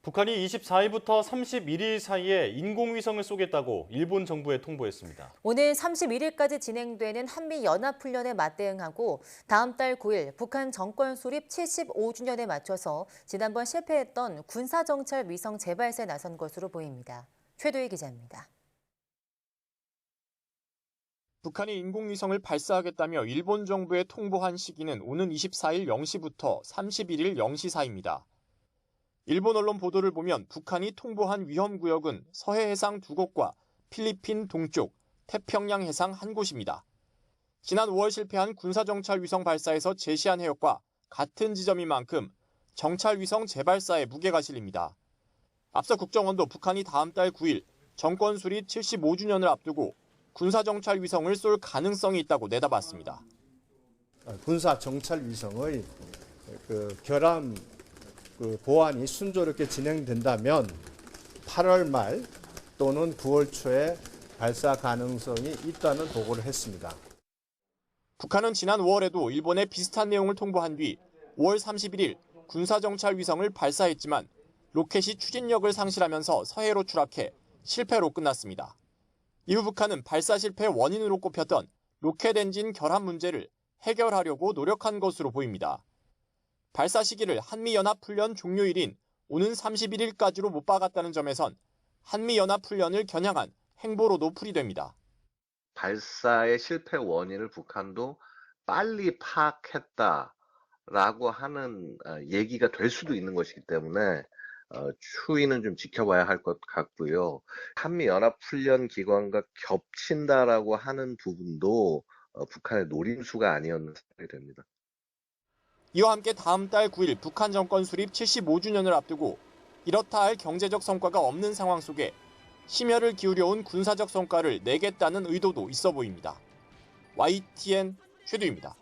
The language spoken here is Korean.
북한이 24일부터 31일 사이에 인공위성을 쏘겠다고 일본 정부에 통보했습니다. 오늘 31일까지 진행되는 한미연합훈련에 맞대응하고 다음 달 9일 북한 정권 수립 75주년에 맞춰서 지난번 실패했던 군사정찰 위성 재발사에 나선 것으로 보입니다. 최도희 기자입니다. 북한이 인공위성을 발사하겠다며 일본 정부에 통보한 시기는 오는 24일 0시부터 31일 0시 사이입니다. 일본 언론 보도를 보면 북한이 통보한 위험구역은 서해 해상 2곳과 필리핀 동쪽, 태평양 해상 1곳입니다. 지난 5월 실패한 군사정찰 위성 발사에서 제시한 해역과 같은 지점인 만큼 정찰 위성 재발사에 무게가 실립니다. 앞서 국정원도 북한이 다음 달 9일 정권 수립 75주년을 앞두고 군사정찰 위성을 쏠 가능성이 있다고 내다봤습니다. 군사정찰 위성의 결함 보안이 순조롭게 진행된다면 8월 말 또는 9월 초에 발사 가능성이 있다는 보고를 했습니다. 북한은 지난 5월에도 일본에 비슷한 내용을 통보한 뒤 5월 31일 군사정찰 위성을 발사했지만 로켓이 추진력을 상실하면서 서해로 추락해 실패로 끝났습니다. 이후 북한은 발사 실패 원인으로 꼽혔던 로켓 엔진 결함 문제를 해결하려고 노력한 것으로 보입니다. 발사 시기를 한미연합훈련 종료일인 오는 31일까지로 못 박았다는 점에선 한미연합훈련을 겨냥한 행보로도 풀이됩니다. 발사의 실패 원인을 북한도 빨리 파악했다라고 하는 얘기가 될 수도 있는 것이기 때문에 추이는 좀 지켜봐야 할 것 같고요. 한미연합훈련 기간과 겹친다라고 하는 부분도 북한의 노림수가 아니었나 생각이 됩니다. 이와 함께 다음 달 9일 북한 정권 수립 75주년을 앞두고 이렇다 할 경제적 성과가 없는 상황 속에 심혈을 기울여온 군사적 성과를 내겠다는 의도도 있어 보입니다. YTN 최두입니다.